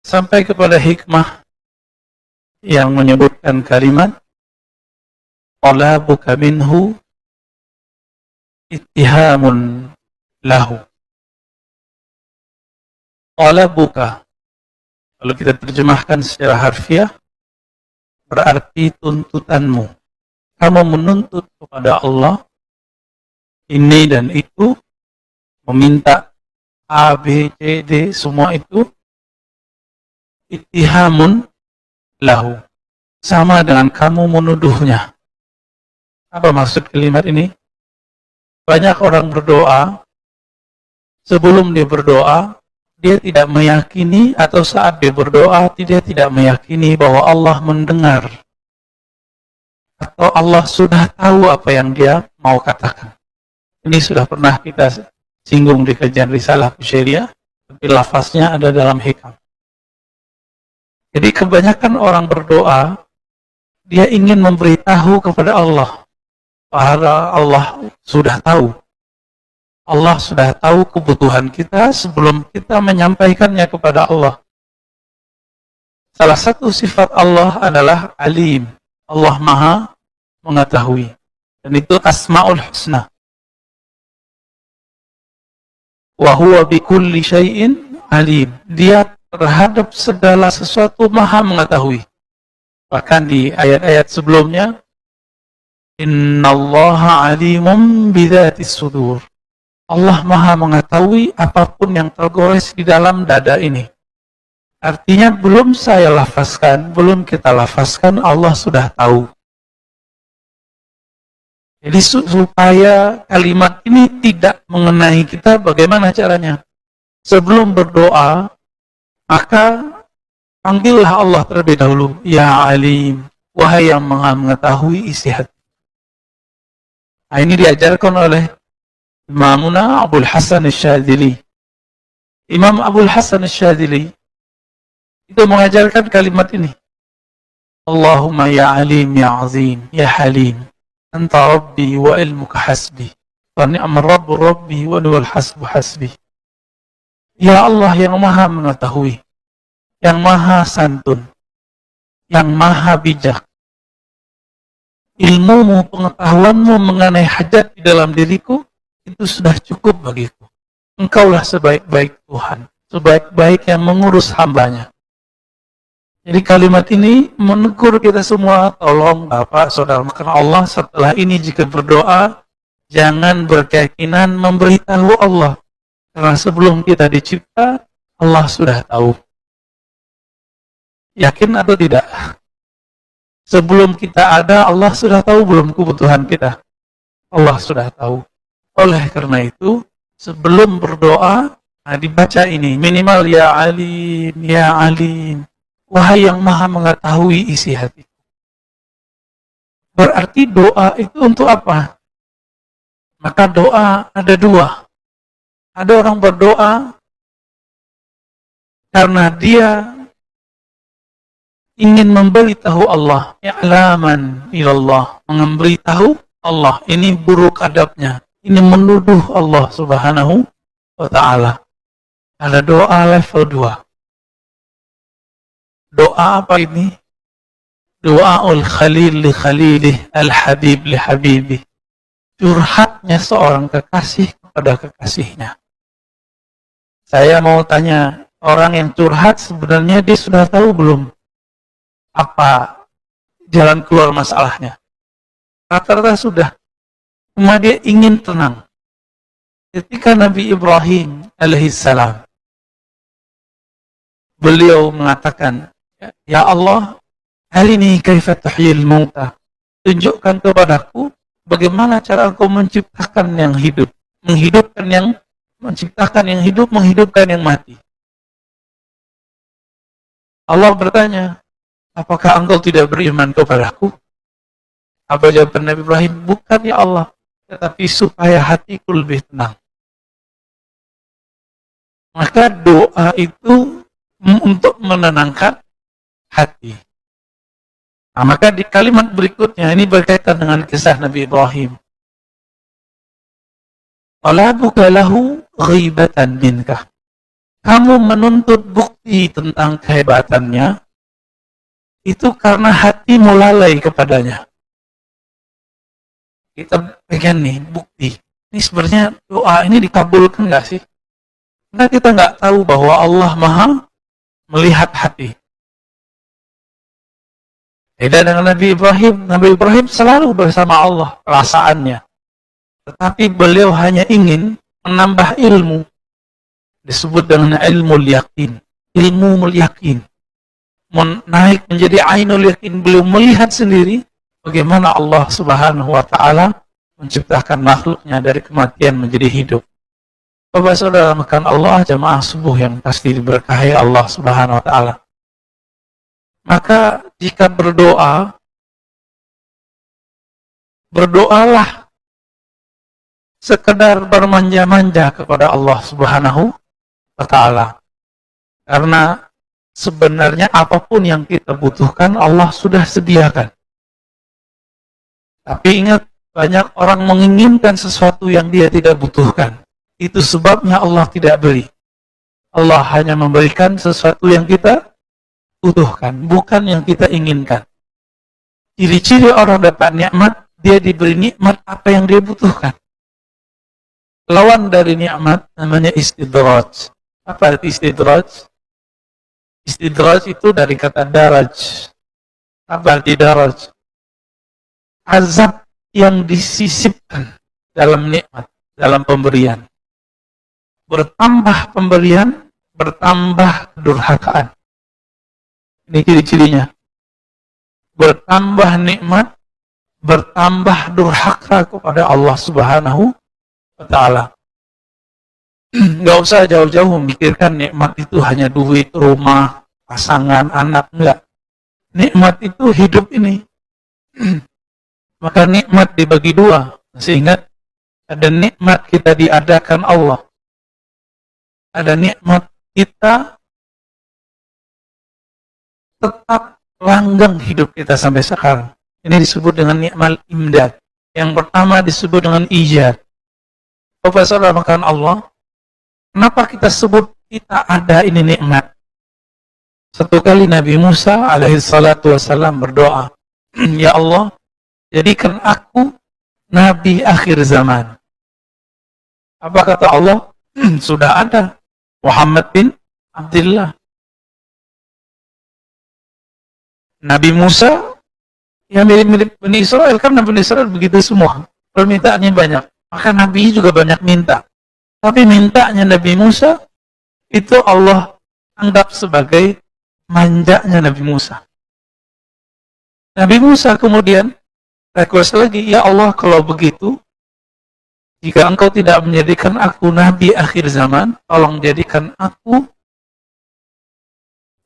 sampai kepada hikmah yang menyebutkan kalimat talabuka minhu ittihamun lahu. Talabuka, kalau kita terjemahkan secara harfiah, berarti tuntutanmu. Kamu menuntut kepada Allah ini dan itu, meminta A, B, C, D, semua itu ittihamun lahu, sama dengan kamu menuduhnya. Apa maksud kalimat ini? Banyak orang berdoa, sebelum dia berdoa, dia tidak meyakini, atau saat dia berdoa, dia tidak meyakini bahwa Allah mendengar, atau Allah sudah tahu apa yang dia mau katakan. Ini sudah pernah kita singgung di kajian Risalah Kusyairiyah, tapi lafaznya ada dalam hikam. Jadi kebanyakan orang berdoa, dia ingin memberitahu kepada Allah, padahal Allah sudah tahu. Allah sudah tahu kebutuhan kita sebelum kita menyampaikannya kepada Allah. Salah satu sifat Allah adalah alim. Allah maha mengetahui. Dan itu asma'ul husna. Wa huwa bikulli syai'in alim. Dia terhadap segala sesuatu maha mengetahui. Bahkan di ayat-ayat sebelumnya, innallaha alimun bidzatis sudur. Allah maha mengetahui apapun yang tergores di dalam dada ini. Artinya belum saya lafazkan, belum kita lafazkan, Allah sudah tahu. Jadi supaya kalimat ini tidak mengenai kita, bagaimana caranya? Sebelum berdoa, maka panggillah Allah terlebih dahulu. Ya alim, wahai yang maha mengetahui isi hati. Nah, ini diajarkan oleh Imamuna Abul Hasan Asy-Syadzili. Imam Abul Hasan Asy-Syadzili itu mengajarkan kalimat ini. Allahumma ya alim ya azim ya halim, anta rabbi wa ilmuka hasbi, wa ni'mar rabbu rabbi wa ni'mal hasbu hasbi. Ya Allah yang maha mengetahui, yang maha santun, yang maha bijak. Ilmumu, pengetahuanmu mengenai hajat di dalam diriku, itu sudah cukup bagiku. Engkaulah sebaik-baik Tuhan, sebaik-baik yang mengurus hambanya. Jadi kalimat ini menegur kita semua, tolong Bapak, Saudara, maka Allah setelah ini jika berdoa, jangan berkeyakinan memberitahu Allah. Karena sebelum kita dicipta, Allah sudah tahu. Yakin atau tidak? Sebelum kita ada, Allah sudah tahu belum kebutuhan kita? Allah sudah tahu. Oleh karena itu, sebelum berdoa, dibaca ini, minimal ya alim, ya alim, wahai yang maha mengetahui isi hati. Berarti doa itu untuk apa? Maka doa ada dua. Ada orang berdoa karena dia ingin memberitahu Allah, i'laman ilallah, memberitahu Allah. Ini buruk adabnya. Ini menuduh Allah Subhanahu wa ta'ala. Ada doa level 2. Doa apa ini? Doaul khalil li khalilih, al-habib li habibih. Curhatnya seorang kekasih kepada kekasihnya. Saya mau tanya, orang yang curhat sebenarnya dia sudah tahu belum apa jalan keluar masalahnya? Rata-rata sudah. Cuma dia ingin tenang. Ketika Nabi Ibrahim alaihissalam, beliau mengatakan, ya Allah, arini kaifa tuhyil mauta. Tunjukkan kepadaku bagaimana cara engkau menciptakan yang hidup, menciptakan yang hidup, menghidupkan yang mati. Allah bertanya, apakah engkau tidak beriman kepadaku? Apa jawaban Nabi Ibrahim? Bukan ya Allah, tetapi supaya hatiku lebih tenang. Maka doa itu untuk menenangkan hati. Nah, maka di kalimat berikutnya ini berkaitan dengan kisah Nabi Ibrahim. Talabuka lahu ghibatan minka. kamu menuntut bukti tentang kehebatannya, itu karena hatimu lalai kepadanya. Kita pengen nih bukti. Ini sebenarnya doa ini dikabulkan nggak sih? Karena kita nggak tahu bahwa Allah Maha melihat hati. Beda dengan Nabi Ibrahim. Nabi Ibrahim selalu bersama Allah perasaannya. Tetapi beliau hanya ingin menambah ilmu. Disebut dengan ilmu yakin. Ilmu yakin. Naik menjadi ainul yakin. Beliau melihat sendiri bagaimana Allah Subhanahu wa Ta'ala menciptakan makhluknya dari kematian menjadi hidup. Bapak saudara makan Allah, jamaah subuh yang pasti diberkahi Allah Subhanahu wa Ta'ala. Maka jika berdoalah sekedar bermanja-manja kepada Allah Subhanahu wa Ta'ala. Karena sebenarnya apapun yang kita butuhkan Allah sudah sediakan. Tapi ingat, banyak orang menginginkan sesuatu yang dia tidak butuhkan. Itu sebabnya Allah tidak beri. Allah hanya memberikan sesuatu yang kita butuhkan, bukan yang kita inginkan. Ciri-ciri orang dapat nikmat, dia diberi nikmat apa yang dia butuhkan. Lawan dari nikmat namanya istidraj. Apa itu istidraj? Istidraj itu dari kata daraj. Apa arti daraj? Azab yang disisipkan dalam nikmat, dalam pemberian. Bertambah pemberian, bertambah kedurhakaan. Ini ciri-cirinya. Bertambah nikmat, bertambah durhaka kepada Allah Subhanahu wa Ta'ala. Nggak usah jauh-jauh memikirkan nikmat itu hanya duit, rumah, pasangan, anak. Enggak. Nikmat itu hidup ini. Maka nikmat dibagi dua. Masih ingat? Ada nikmat kita diadakan Allah. Ada nikmat kita tetap langgeng hidup kita sampai sekarang. Ini disebut dengan nikmat imdad. Yang pertama disebut dengan ijad. Bapak saudara makan Allah, kenapa kita sebut kita ada ini nikmat? Satu kali Nabi Musa alaihi salatu wassalam berdoa, ya Allah, jadikan aku Nabi akhir zaman. Apa kata Allah? Sudah ada Muhammad bin Abdullah. Nabi Musa, ya mirip-mirip Bani Israel, karena Bani Israel begitu semua. Permintaannya banyak. Maka Nabi juga banyak minta. Tapi mintanya Nabi Musa, itu Allah anggap sebagai manjanya Nabi Musa. Nabi Musa kemudian request lagi, ya Allah kalau begitu, jika engkau tidak menjadikan aku Nabi akhir zaman, tolong jadikan aku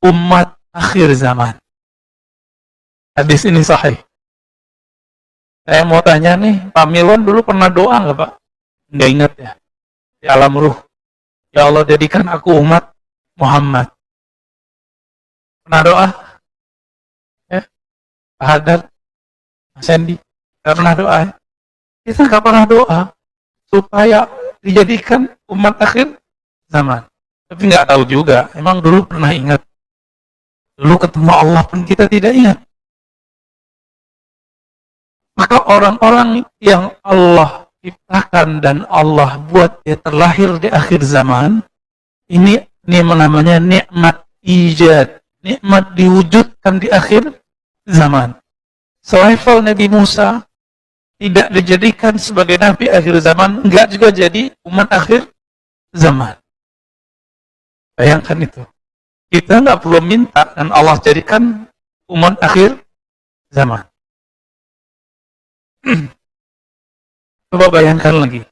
umat akhir zaman. Hadis ini sahih. Saya mau tanya nih, Pak Milwan dulu pernah doa nggak Pak? Nggak ingat ya? Di alam ruh. Ya Allah jadikan aku umat Muhammad. Pernah doa? Ya? Pak Haddad? Mas Sandy? Nggak pernah doa ya? Kita nggak pernah doa supaya dijadikan umat akhir zaman. Tapi nggak tahu juga, emang dulu pernah ingat. Dulu ketemu Allah pun kita tidak ingat. Maka orang-orang yang Allah ciptakan dan Allah buat dia terlahir di akhir zaman, ini namanya nikmat ijad, nikmat diwujudkan di akhir zaman. Selevel Nabi Musa tidak dijadikan sebagai Nabi akhir zaman, enggak juga jadi umat akhir zaman. Bayangkan itu. Kita enggak perlu minta dan Allah jadikan umat akhir zaman. Coba bayangkan lagi.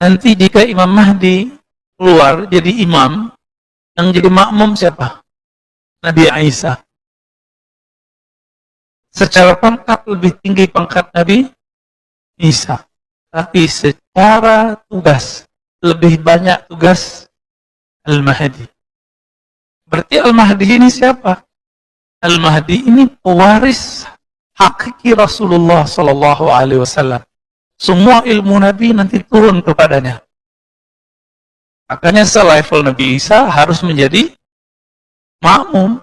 Nanti jika Imam Mahdi keluar jadi imam, yang jadi makmum siapa? Nabi Isa. Secara pangkat lebih tinggi pangkat Nabi Isa. Tapi secara tugas, lebih banyak tugas Al-Mahdi. Berarti Al-Mahdi ini siapa? Al-Mahdi ini pewaris hakiki Rasulullah Sallallahu Alaihi Wasallam. Semua ilmu Nabi nanti turun kepadanya. Makanya selevel Nabi Isa harus menjadi makmum.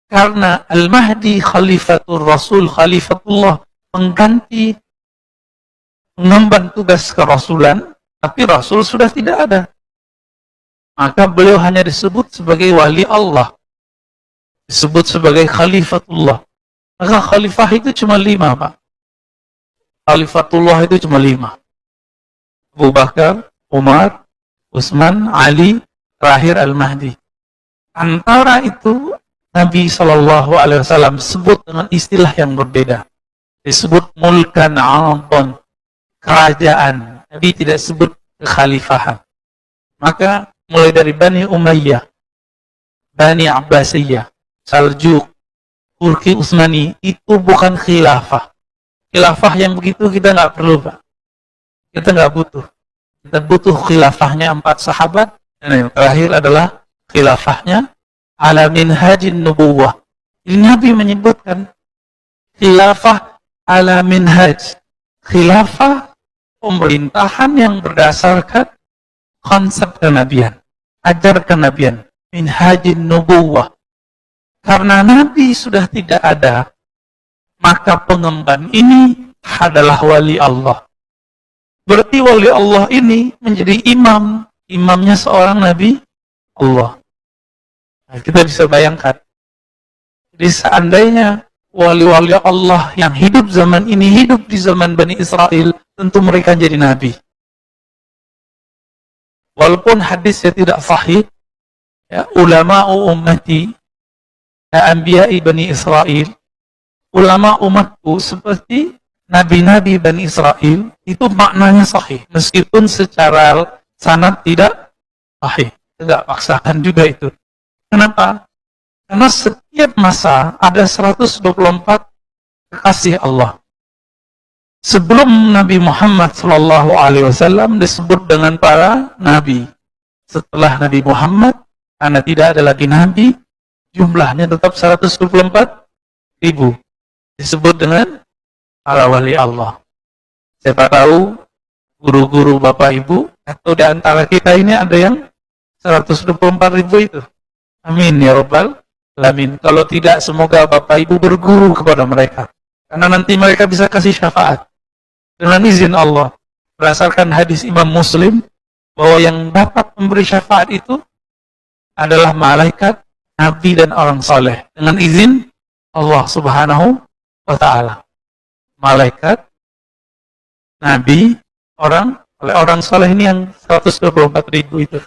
Karena Al-Mahdi Khalifatul Rasul, Khalifatullah, pengganti, mengemban tugas kerasulan, tapi Rasul sudah tidak ada. Maka beliau hanya disebut sebagai wali Allah, disebut sebagai Khalifatullah. Maka khalifah itu cuma 5, Pak. Khalifatullah itu cuma 5. Abu Bakar, Umar, Utsman, Ali, terakhir Al-Mahdi. Antara itu Nabi SAW sebut dengan istilah yang berbeda. Disebut mulkan a'adhan, kerajaan. Nabi tidak sebut kekhalifahan. Maka mulai dari Bani Umayyah, Bani Abbasiyah, Saljuk, Turki Utsmani, itu bukan khilafah. Khilafah yang begitu kita nggak perlu, Pak. Kita nggak butuh. Kita butuh khilafahnya 4 sahabat, dan yang terakhir adalah khilafahnya ala minhajin nubuwah. Ini Nabi menyebutkan khilafah ala minhaj. Khilafah pemerintahan yang berdasarkan konsep kenabian, ajar kenabian, minhajin nubuwah. Karena Nabi sudah tidak ada, maka pengemban ini adalah wali Allah. Berarti wali Allah ini menjadi imam, imamnya seorang Nabi Allah. Nah, kita bisa bayangkan, jadi seandainya wali-wali Allah yang hidup zaman ini hidup di zaman Bani Israel, tentu mereka jadi Nabi. Walaupun hadisnya tidak sahih, ya, ulama'u ummati, ya, anbiya'i Bani Israel, ulama umatku seperti nabi-nabi Bani Israel, itu maknanya sahih. Meskipun secara sanad tidak sahih. Tidak paksakan juga itu. Kenapa? Karena setiap masa ada 124 kekasih Allah. Sebelum Nabi Muhammad SAW disebut dengan para nabi. Setelah Nabi Muhammad, karena tidak ada lagi nabi, jumlahnya tetap 124.000. Disebut dengan para wali Allah. Siapa tahu guru-guru Bapak Ibu atau di antara kita ini ada yang 124.000 itu. Amin ya Rabbal alamin. Kalau tidak, semoga Bapak Ibu berguru kepada mereka. Karena nanti mereka bisa kasih syafaat. Dengan izin Allah. Berdasarkan hadis Imam Muslim, bahwa yang dapat memberi syafaat itu adalah malaikat, nabi, dan orang soleh. Dengan izin Allah Subhanahu wa ta'ala. Malaikat, nabi, orang soleh ini yang 124.000 itu.